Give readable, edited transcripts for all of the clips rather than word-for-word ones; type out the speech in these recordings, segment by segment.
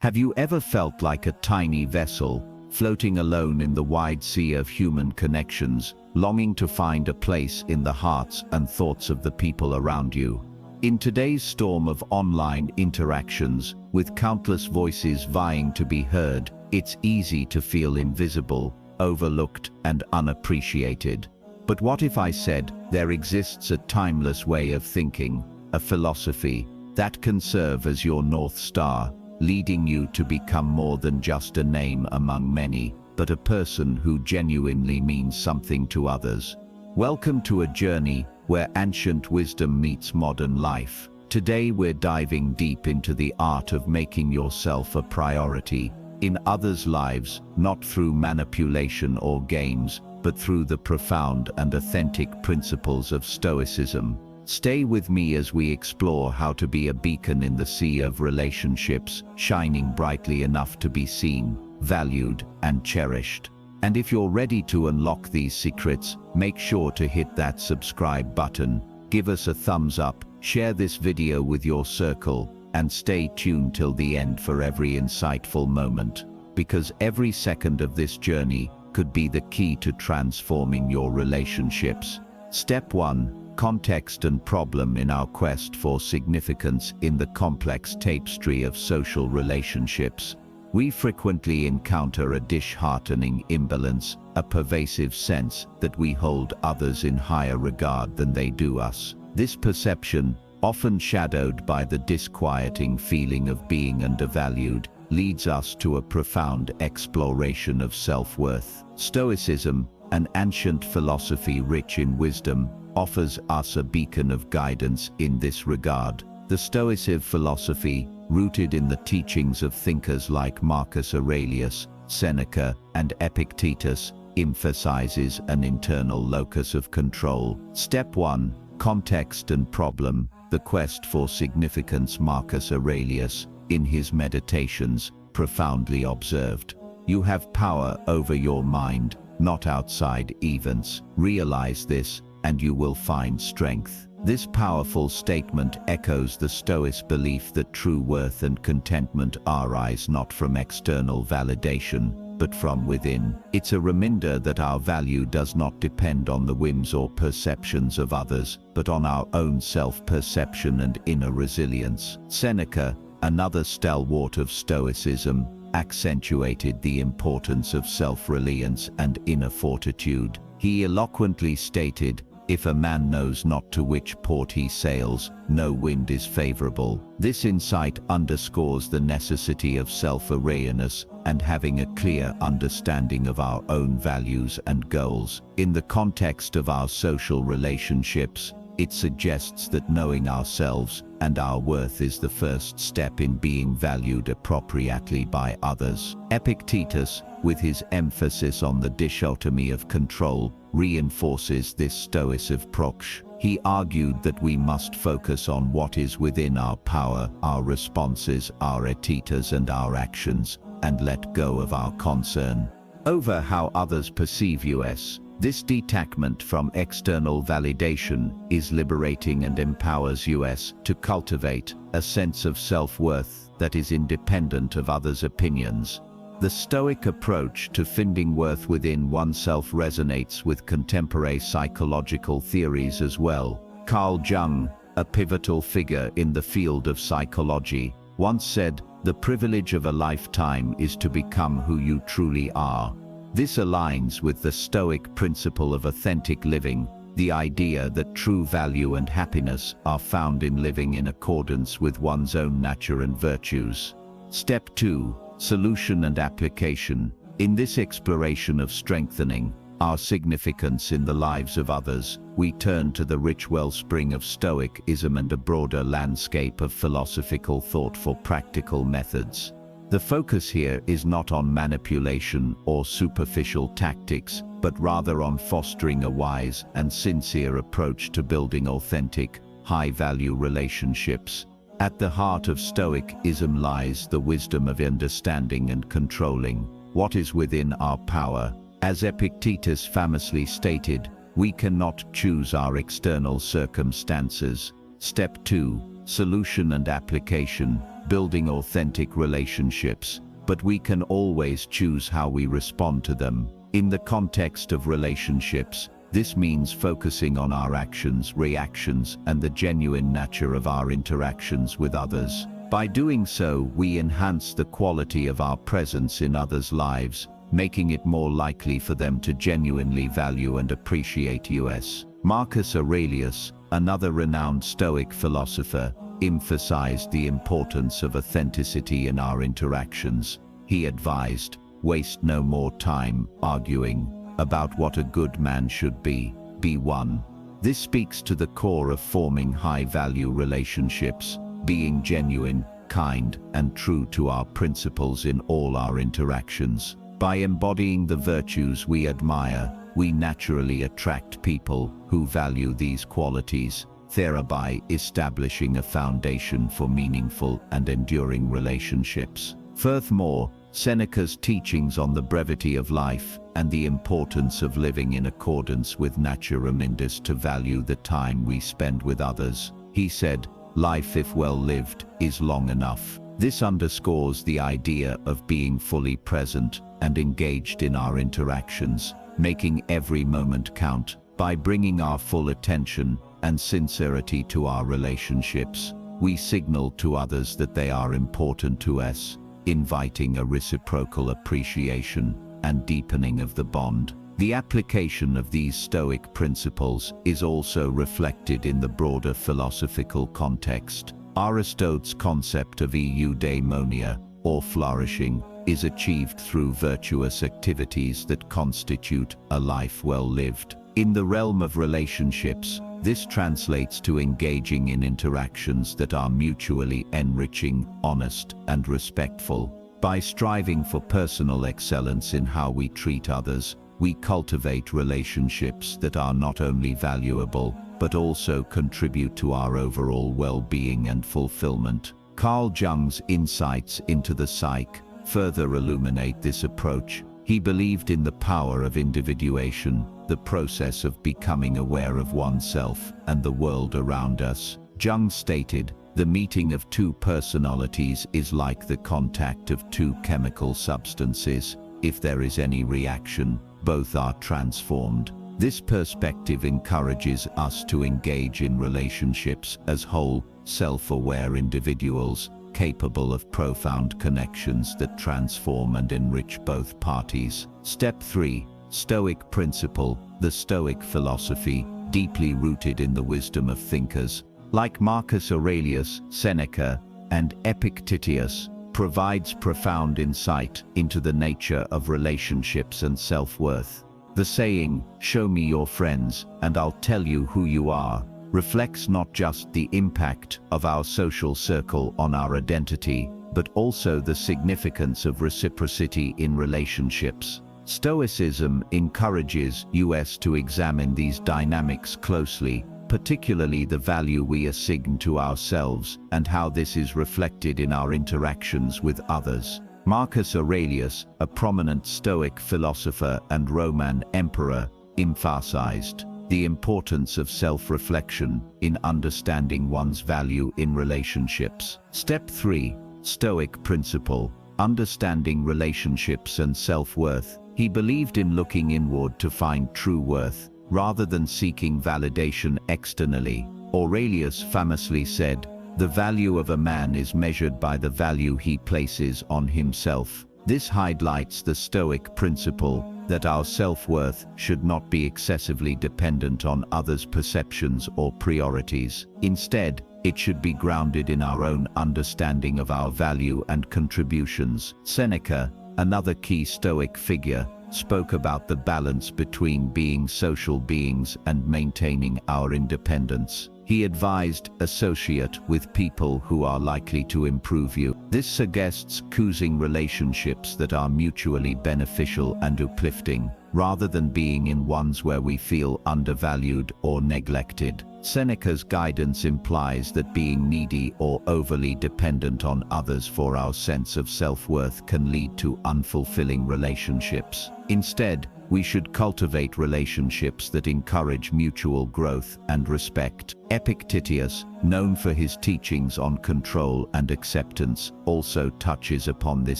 Have you ever felt like a tiny vessel, floating alone in the wide sea of human connections, longing to find a place in the hearts and thoughts of the people around you? In today's storm of online interactions, with countless voices vying to be heard, it's easy to feel invisible, overlooked, and unappreciated. But what if I said there exists a timeless way of thinking, a philosophy, that can serve as your North Star, leading you to become more than just a name among many, but a person who genuinely means something to others? Welcome to a journey where ancient wisdom meets modern life. Today we're diving deep into the art of making yourself a priority in others' lives, not through manipulation or games, but through the profound and authentic principles of Stoicism. Stay with me as we explore how to be a beacon in the sea of relationships, shining brightly enough to be seen, valued, and cherished. And if you're ready to unlock these secrets, make sure to hit that subscribe button, give us a thumbs up, share this video with your circle, and stay tuned till the end for every insightful moment, because every second of this journey could be the key to transforming your relationships. Step 1. Context and problem in our quest for significance in the complex tapestry of social relationships. We frequently encounter a disheartening imbalance, a pervasive sense that we hold others in higher regard than they do us. This perception, often shadowed by the disquieting feeling of being undervalued, leads us to a profound exploration of self-worth. Stoicism, an ancient philosophy rich in wisdom, offers us a beacon of guidance in this regard. The Stoic philosophy, rooted in the teachings of thinkers like Marcus Aurelius, Seneca, and Epictetus, emphasizes an internal locus of control. Step 1. Context and problem. The quest for significance. Marcus Aurelius, in his Meditations, profoundly observed, "You have power over your mind, not outside events. Realize this, and you will find strength." This powerful statement echoes the Stoics' belief that true worth and contentment arise not from external validation, but from within. It's a reminder that our value does not depend on the whims or perceptions of others, but on our own self-perception and inner resilience. Seneca, another stalwart of Stoicism, accentuated the importance of self-reliance and inner fortitude. He eloquently stated, "If a man knows not to which port he sails, no wind is favorable." This insight underscores the necessity of self-awareness and having a clear understanding of our own values and goals. In the context of our social relationships, it suggests that knowing ourselves and our worth is the first step in being valued appropriately by others. Epictetus, with his emphasis on the dichotomy of control, reinforces this Stoic approach. He argued that we must focus on what is within our power, our responses, our etitas, and our actions, and let go of our concern over how others perceive us. This detachment from external validation is liberating and empowers us to cultivate a sense of self-worth that is independent of others' opinions. The Stoic approach to finding worth within oneself resonates with contemporary psychological theories as well. Carl Jung, a pivotal figure in the field of psychology, once said, "The privilege of a lifetime is to become who you truly are." This aligns with the Stoic principle of authentic living, the idea that true value and happiness are found in living in accordance with one's own nature and virtues. Step 2. Solution and application. In this exploration of strengthening our significance in the lives of others, we turn to the rich wellspring of Stoicism and a broader landscape of philosophical thought for practical methods. The focus here is not on manipulation or superficial tactics, but rather on fostering a wise and sincere approach to building authentic, high-value relationships. At the heart of Stoicism lies the wisdom of understanding and controlling what is within our power. As Epictetus famously stated, we cannot choose our external circumstances. Step 2. Solution and application. building authentic relationships, but we can always choose how we respond to them. In the context of relationships, this means focusing on our actions, reactions, and the genuine nature of our interactions with others. By doing so, we enhance the quality of our presence in others' lives, making it more likely for them to genuinely value and appreciate us. Marcus Aurelius, another renowned Stoic philosopher, emphasized the importance of authenticity in our interactions. He advised, "Waste no more time arguing about what a good man should be one." This speaks to the core of forming high-value relationships, being genuine, kind, and true to our principles in all our interactions. By embodying the virtues we admire, we naturally attract people who value these qualities, thereby establishing a foundation for meaningful and enduring relationships. Furthermore, Seneca's teachings on the brevity of life and the importance of living in accordance with nature remind us to value the time we spend with others. He said, "Life, if well lived, is long enough." This underscores the idea of being fully present and engaged in our interactions, making every moment count. By bringing our full attention and sincerity to our relationships, we signal to others that they are important to us, inviting a reciprocal appreciation and deepening of the bond. The application of these Stoic principles is also reflected in the broader philosophical context. Aristotle's concept of eudaimonia, or flourishing, is achieved through virtuous activities that constitute a life well lived. In the realm of relationships, this translates to engaging in interactions that are mutually enriching, honest, and respectful. By striving for personal excellence in how we treat others, we cultivate relationships that are not only valuable, but also contribute to our overall well-being and fulfillment. Carl Jung's insights into the psyche further illuminate this approach. He believed in the power of individuation, the process of becoming aware of oneself and the world around us. Jung stated, "The meeting of two personalities is like the contact of two chemical substances. If there is any reaction, both are transformed." This perspective encourages us to engage in relationships as whole, self-aware individuals, capable of profound connections that transform and enrich both parties. Step 3. Stoic principle. The Stoic philosophy, deeply rooted in the wisdom of thinkers like Marcus Aurelius, Seneca, and Epictetus, provides profound insight into the nature of relationships and self-worth. The saying, "Show me your friends, and I'll tell you who you are," reflects not just the impact of our social circle on our identity, but also the significance of reciprocity in relationships. Stoicism encourages us to examine these dynamics closely, particularly the value we assign to ourselves and how this is reflected in our interactions with others. Marcus Aurelius, a prominent Stoic philosopher and Roman emperor, emphasized the importance of self-reflection in understanding one's value in relationships. Step 3. Stoic principle. Understanding relationships and self-worth. He believed in looking inward to find true worth, rather than seeking validation externally. Aurelius famously said, "The value of a man is measured by the value he places on himself." This highlights the Stoic principle that our self-worth should not be excessively dependent on others' perceptions or priorities. Instead, it should be grounded in our own understanding of our value and contributions. Seneca, another key Stoic figure, spoke about the balance between being social beings and maintaining our independence. He advised, "Associate with people who are likely to improve you." This suggests choosing relationships that are mutually beneficial and uplifting, rather than being in ones where we feel undervalued or neglected. Seneca's guidance implies that being needy or overly dependent on others for our sense of self-worth can lead to unfulfilling relationships. Instead, we should cultivate relationships that encourage mutual growth and respect. Epictetus, known for his teachings on control and acceptance, also touches upon this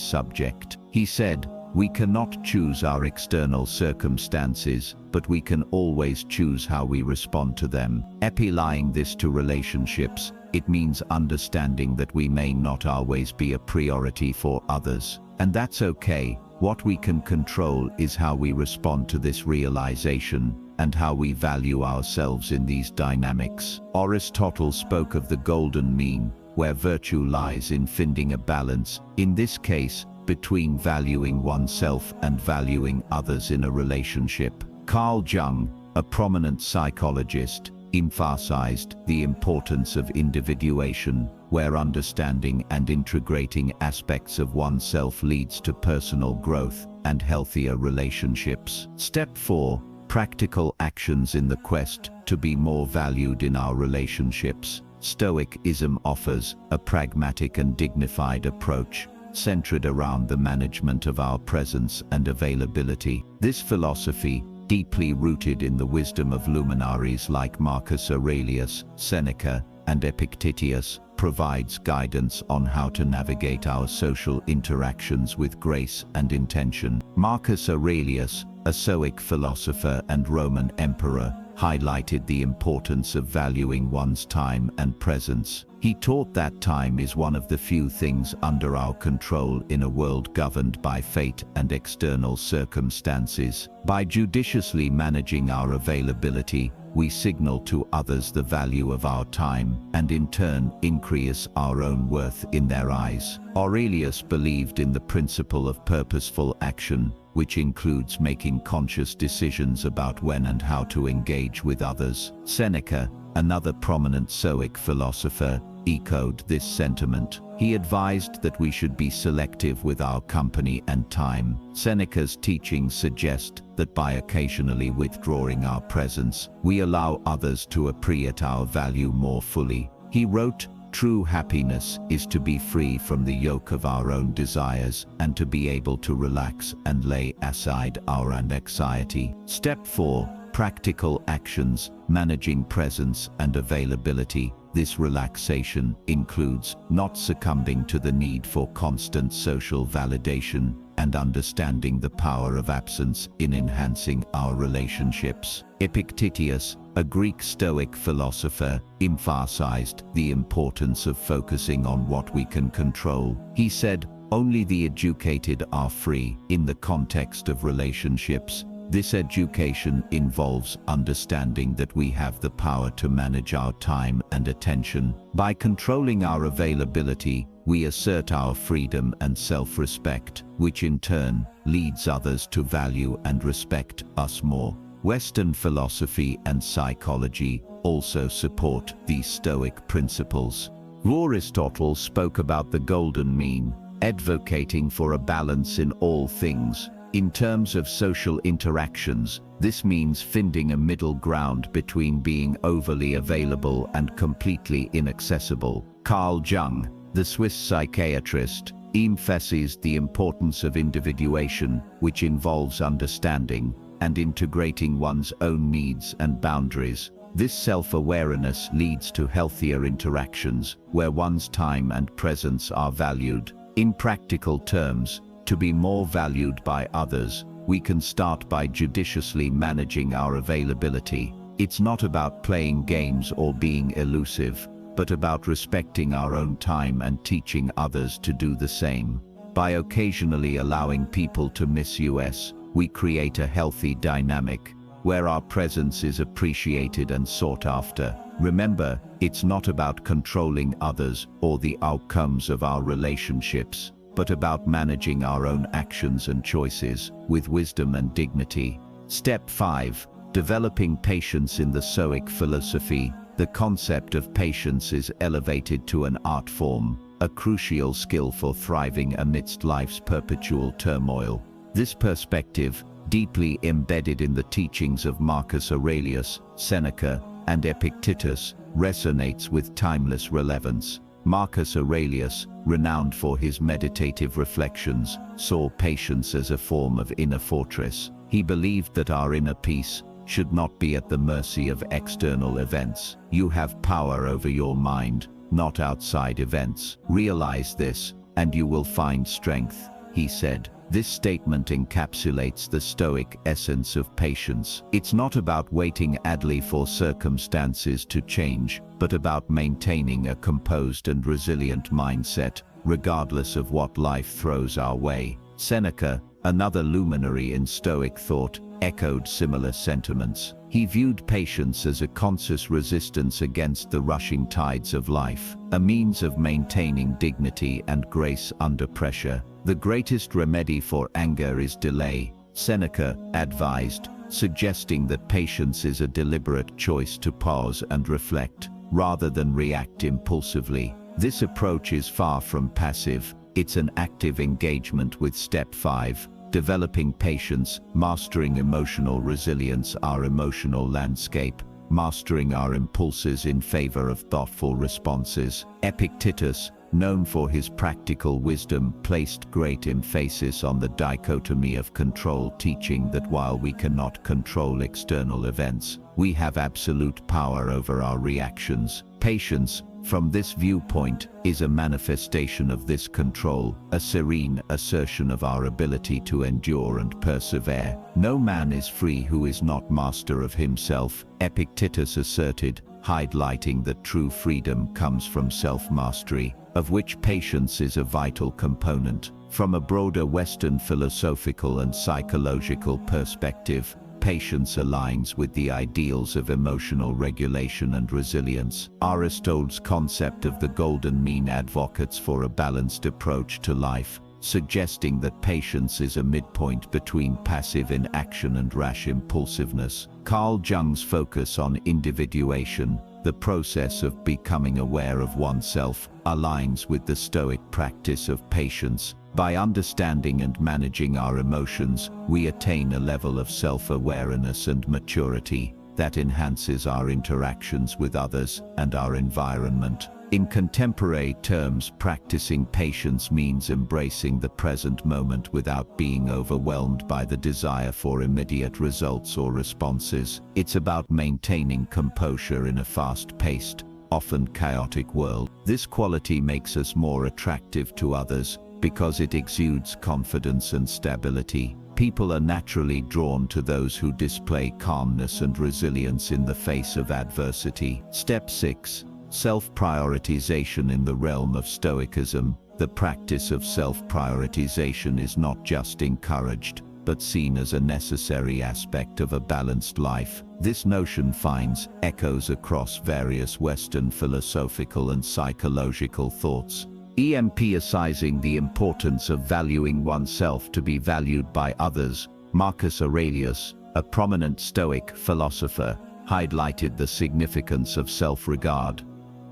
subject. He said, "We cannot choose our external circumstances, but we can always choose how we respond to them." Applying this to relationships, it means understanding that we may not always be a priority for others. And that's okay. What we can control is how we respond to this realization and how we value ourselves in these dynamics. Aristotle spoke of the golden mean, where virtue lies in finding a balance, in this case, between valuing oneself and valuing others in a relationship. Carl Jung, a prominent psychologist, emphasized the importance of individuation, where understanding and integrating aspects of oneself leads to personal growth and healthier relationships. Step 4. Practical actions in the quest to be more valued in our relationships. Stoicism offers a pragmatic and dignified approach, centered around the management of our presence and availability. This philosophy, deeply rooted in the wisdom of luminaries like Marcus Aurelius, Seneca, and Epictetus, provides guidance on how to navigate our social interactions with grace and intention. Marcus Aurelius, a Stoic philosopher and Roman emperor, highlighted the importance of valuing one's time and presence. He taught that time is one of the few things under our control in a world governed by fate and external circumstances. By judiciously managing our availability, we signal to others the value of our time and in turn increase our own worth in their eyes. Aurelius believed in the principle of purposeful action, which includes making conscious decisions about when and how to engage with others. Seneca, another prominent Stoic philosopher, echoed this sentiment. He advised that we should be selective with our company and time. Seneca's teachings suggest that by occasionally withdrawing our presence, we allow others to appreciate our value more fully. He wrote, "True happiness is to be free from the yoke of our own desires and to be able to relax and lay aside our anxiety." Step 4. Practical actions, managing presence and availability. This relaxation includes not succumbing to the need for constant social validation and understanding the power of absence in enhancing our relationships. Epictetus, a Greek Stoic philosopher, emphasized the importance of focusing on what we can control. He said, "Only the educated are free." In the context of relationships, this education involves understanding that we have the power to manage our time and attention. By controlling our availability, we assert our freedom and self-respect, which in turn leads others to value and respect us more. Western philosophy and psychology also support these Stoic principles. Aristotle spoke about the golden mean, advocating for a balance in all things. In terms of social interactions, this means finding a middle ground between being overly available and completely inaccessible. Carl Jung, the Swiss psychiatrist, emphasizes the importance of individuation, which involves understanding and integrating one's own needs and boundaries. This self-awareness leads to healthier interactions, where one's time and presence are valued. In practical terms, to be more valued by others, we can start by judiciously managing our availability. It's not about playing games or being elusive, but about respecting our own time and teaching others to do the same. By occasionally allowing people to misuse us, we create a healthy dynamic, where our presence is appreciated and sought after. Remember, it's not about controlling others or the outcomes of our relationships, but about managing our own actions and choices with wisdom and dignity. Step 5. Developing patience in the Stoic philosophy. The concept of patience is elevated to an art form, a crucial skill for thriving amidst life's perpetual turmoil. This perspective, deeply embedded in the teachings of Marcus Aurelius, Seneca, and Epictetus, resonates with timeless relevance. Marcus Aurelius, renowned for his meditative reflections, saw patience as a form of inner fortress. He believed that our inner peace should not be at the mercy of external events. You have power over your mind, not outside events. Realize this, and you will find strength, he said. This statement encapsulates the Stoic essence of patience. It's not about waiting idly for circumstances to change, but about maintaining a composed and resilient mindset, regardless of what life throws our way. Seneca, another luminary in Stoic thought, echoed similar sentiments. He viewed patience as a conscious resistance against the rushing tides of life, a means of maintaining dignity and grace under pressure. The greatest remedy for anger is delay, Seneca advised, suggesting that patience is a deliberate choice to pause and reflect, rather than react impulsively. This approach is far from passive. It's an active engagement with step 5, developing patience, mastering emotional resilience, our emotional landscape, mastering our impulses in favor of thoughtful responses. Epictetus, known for his practical wisdom, placed great emphasis on the dichotomy of control, teaching that while we cannot control external events, we have absolute power over our reactions. Patience, from this viewpoint, is a manifestation of this control, a serene assertion of our ability to endure and persevere. No man is free who is not master of himself, Epictetus asserted, highlighting that true freedom comes from self-mastery, of which patience is a vital component. From a broader Western philosophical and psychological perspective, patience aligns with the ideals of emotional regulation and resilience. Aristotle's concept of the golden mean advocates for a balanced approach to life, suggesting that patience is a midpoint between passive inaction and rash impulsiveness. Carl Jung's focus on individuation, the process of becoming aware of oneself, aligns with the Stoic practice of patience. By understanding and managing our emotions, we attain a level of self-awareness and maturity that enhances our interactions with others and our environment. In contemporary terms, practicing patience means embracing the present moment without being overwhelmed by the desire for immediate results or responses. It's about maintaining composure in a fast-paced, often chaotic world. This quality makes us more attractive to others because it exudes confidence and stability. People are naturally drawn to those who display calmness and resilience in the face of adversity. Step 6. Self-prioritization in the realm of Stoicism. The practice of self-prioritization is not just encouraged, but seen as a necessary aspect of a balanced life. This notion finds echoes across various Western philosophical and psychological thoughts, emphasizing the importance of valuing oneself to be valued by others. Marcus Aurelius, a prominent Stoic philosopher, highlighted the significance of self-regard.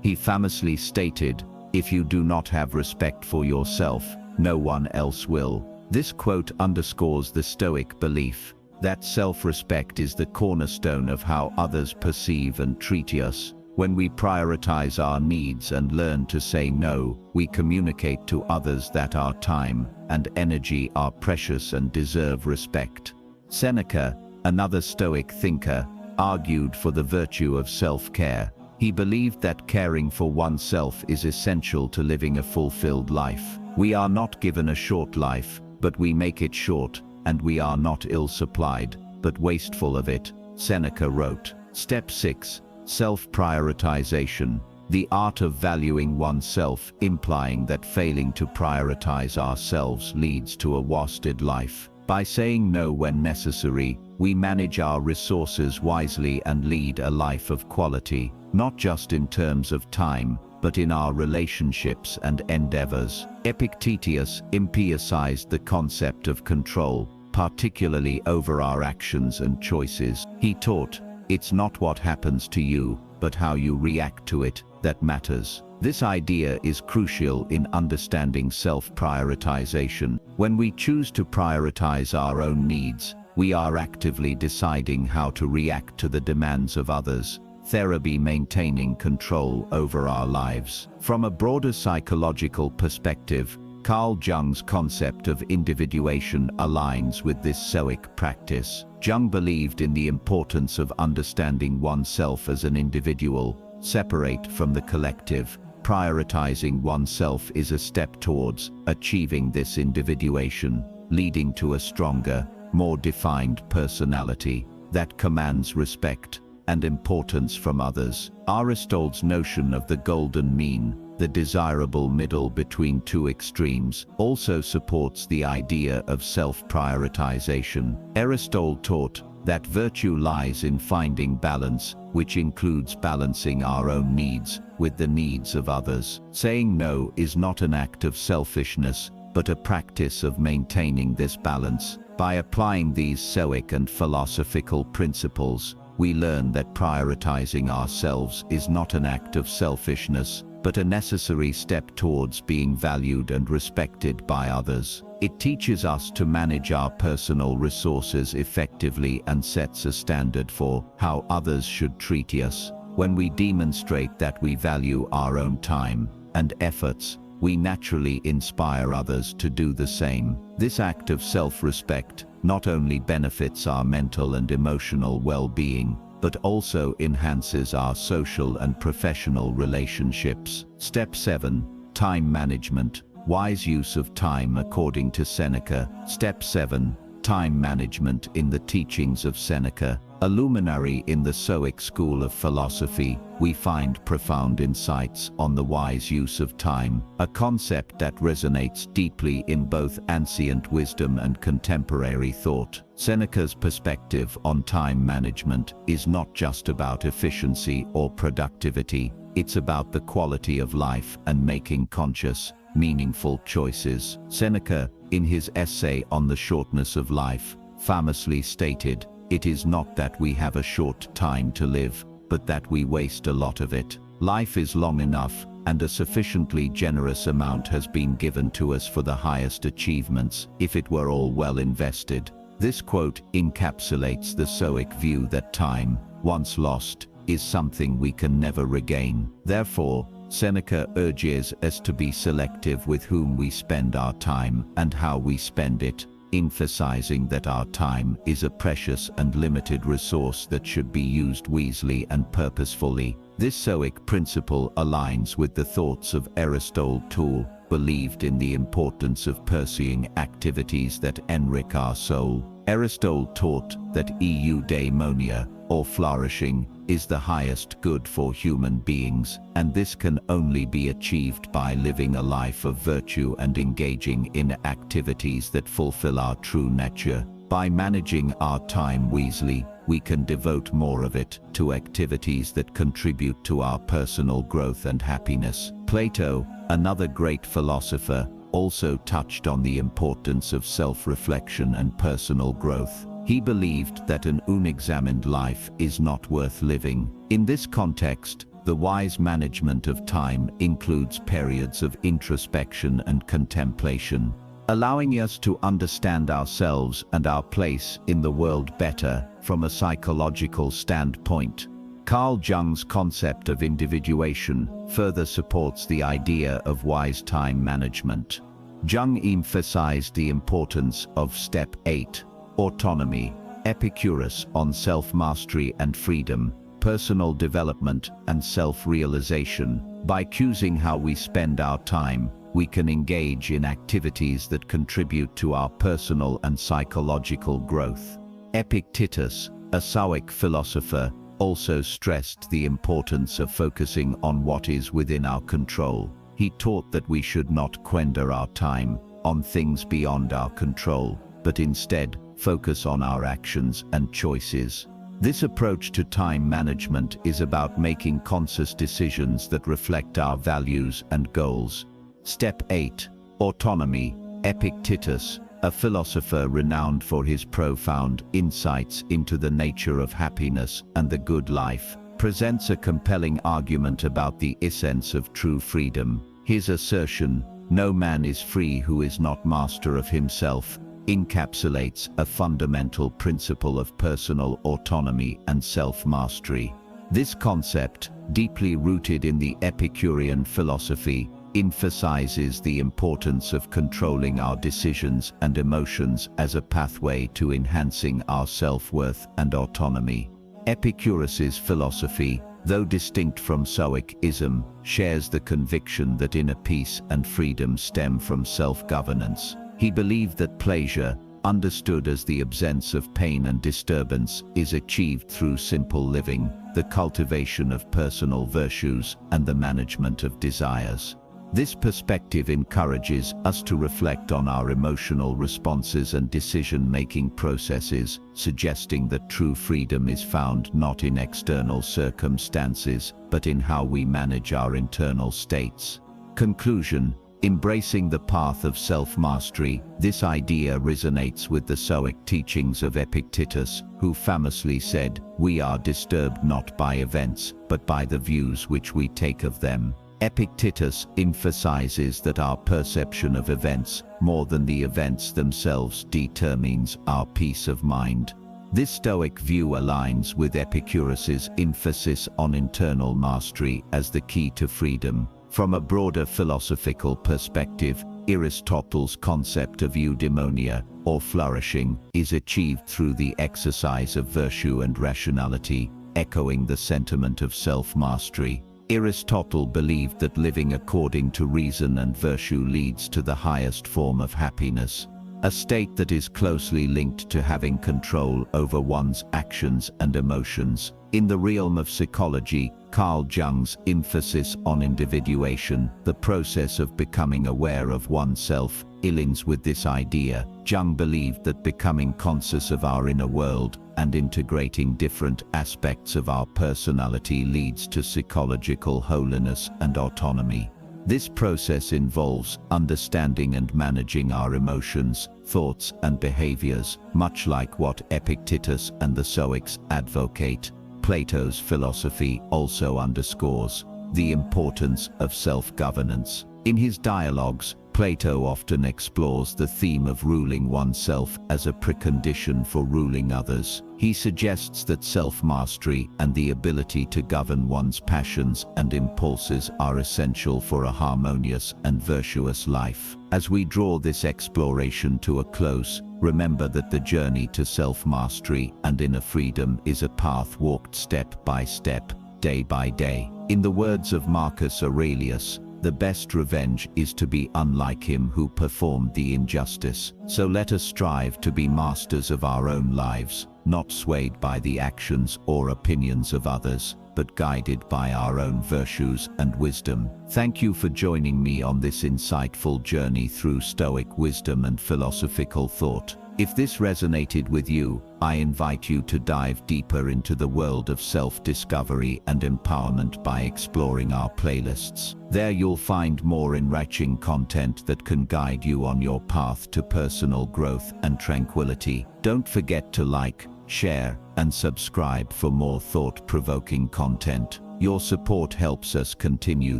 He famously stated, "If you do not have respect for yourself, no one else will." This quote underscores the Stoic belief that self-respect is the cornerstone of how others perceive and treat us. When we prioritize our needs and learn to say no, we communicate to others that our time and energy are precious and deserve respect. Seneca, another Stoic thinker, argued for the virtue of self-care. He believed that caring for oneself is essential to living a fulfilled life. We are not given a short life, but we make it short, and we are not ill-supplied, but wasteful of it, Seneca wrote. Step 6. Self-prioritization, the art of valuing oneself, implying that failing to prioritize ourselves leads to a wasted life. By saying no when necessary, we manage our resources wisely and lead a life of quality, not just in terms of time, but in our relationships and endeavors. Epictetus emphasized the concept of control, particularly over our actions and choices. He taught, "It's not what happens to you, but how you react to it, that matters." This idea is crucial in understanding self-prioritization. When we choose to prioritize our own needs, we are actively deciding how to react to the demands of others, thereby maintaining control over our lives. From a broader psychological perspective, Carl Jung's concept of individuation aligns with this Stoic practice. Jung believed in the importance of understanding oneself as an individual, separate from the collective. Prioritizing oneself is a step towards achieving this individuation, leading to a stronger, more defined personality that commands respect and importance from others. Aristotle's notion of the golden mean, the desirable middle between two extremes, also supports the idea of self-prioritization. Aristotle taught that virtue lies in finding balance, which includes balancing our own needs with the needs of others. Saying no is not an act of selfishness, but a practice of maintaining this balance. By applying these Stoic and philosophical principles, we learn that prioritizing ourselves is not an act of selfishness, but a necessary step towards being valued and respected by others. It teaches us to manage our personal resources effectively and sets a standard for how others should treat us. When we demonstrate that we value our own time and efforts, we naturally inspire others to do the same. This act of self-respect not only benefits our mental and emotional well-being, but also enhances our social and professional relationships. Step 7. Time management. Wise use of time according to Seneca. Step 7. Time management in the teachings of Seneca. A luminary in the Stoic school of philosophy, we find profound insights on the wise use of time, a concept that resonates deeply in both ancient wisdom and contemporary thought. Seneca's perspective on time management is not just about efficiency or productivity, it's about the quality of life and making conscious, meaningful choices. Seneca, in his essay on the shortness of life, famously stated, "It is not that we have a short time to live, but that we waste a lot of it. Life is long enough, and a sufficiently generous amount has been given to us for the highest achievements, if it were all well invested." This quote encapsulates the Stoic view that time, once lost, is something we can never regain. Therefore, Seneca urges us to be selective with whom we spend our time and how we spend it, emphasizing that our time is a precious and limited resource that should be used wisely and purposefully. This Stoic principle aligns with the thoughts of Aristotle, who believed in the importance of pursuing activities that enrich our soul. Aristotle taught that eudaimonia, or flourishing, is the highest good for human beings, and this can only be achieved by living a life of virtue and engaging in activities that fulfill our true nature. By managing our time wisely, we can devote more of it to activities that contribute to our personal growth and happiness. Plato, another great philosopher, also touched on the importance of self-reflection and personal growth. He believed that an unexamined life is not worth living. In this context, the wise management of time includes periods of introspection and contemplation, allowing us to understand ourselves and our place in the world better from a psychological standpoint. Carl Jung's concept of individuation further supports the idea of wise time management. Jung emphasized the importance of Step 8, autonomy, Epictetus on self-mastery and freedom, personal development and self-realization. By choosing how we spend our time, we can engage in activities that contribute to our personal and psychological growth. Epictetus, a Stoic philosopher, also stressed the importance of focusing on what is within our control. He taught that we should not squander our time on things beyond our control, but instead focus on our actions and choices. This approach to time management is about making conscious decisions that reflect our values and goals. Step 8. Autonomy. Epictetus, a philosopher renowned for his profound insights into the nature of happiness and the good life, presents a compelling argument about the essence of true freedom. His assertion, "No man is free who is not master of himself," encapsulates a fundamental principle of personal autonomy and self-mastery. This concept, deeply rooted in the Epicurean philosophy, emphasizes the importance of controlling our decisions and emotions as a pathway to enhancing our self-worth and autonomy. Epicurus's philosophy, though distinct from Stoicism, shares the conviction that inner peace and freedom stem from self-governance. He believed that pleasure, understood as the absence of pain and disturbance, is achieved through simple living, the cultivation of personal virtues, and the management of desires. This perspective encourages us to reflect on our emotional responses and decision-making processes, suggesting that true freedom is found not in external circumstances, but in how we manage our internal states. Conclusion: embracing the path of self-mastery, this idea resonates with the Stoic teachings of Epictetus, who famously said, "We are disturbed not by events, but by the views which we take of them." Epictetus emphasizes that our perception of events, more than the events themselves, determines our peace of mind. This Stoic view aligns with Epicurus's emphasis on internal mastery as the key to freedom. From a broader philosophical perspective, Aristotle's concept of eudaimonia, or flourishing, is achieved through the exercise of virtue and rationality, echoing the sentiment of self-mastery. Aristotle believed that living according to reason and virtue leads to the highest form of happiness, a state that is closely linked to having control over one's actions and emotions. In the realm of psychology, Carl Jung's emphasis on individuation, the process of becoming aware of oneself, aligns with this idea. Jung believed that becoming conscious of our inner world and integrating different aspects of our personality leads to psychological holiness and autonomy. This process involves understanding and managing our emotions, thoughts, and behaviors, much like what Epictetus and the Stoics advocate. Plato's philosophy also underscores the importance of self-governance. In his dialogues, Plato often explores the theme of ruling oneself as a precondition for ruling others. He suggests that self-mastery and the ability to govern one's passions and impulses are essential for a harmonious and virtuous life. As we draw this exploration to a close, remember that the journey to self-mastery and inner freedom is a path walked step by step, day by day. In the words of Marcus Aurelius, "The best revenge is to be unlike him who performed the injustice." So let us strive to be masters of our own lives, not swayed by the actions or opinions of others, but guided by our own virtues and wisdom. Thank you for joining me on this insightful journey through Stoic wisdom and philosophical thought. If this resonated with you, I invite you to dive deeper into the world of self-discovery and empowerment by exploring our playlists. There you'll find more enriching content that can guide you on your path to personal growth and tranquility. Don't forget to like, share, and subscribe for more thought-provoking content. Your support helps us continue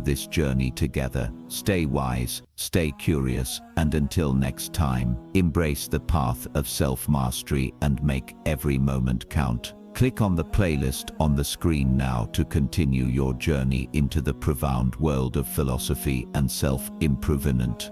this journey together. Stay wise, stay curious, and until next time, embrace the path of self-mastery and make every moment count. Click on the playlist on the screen now to continue your journey into the profound world of philosophy and self-improvement.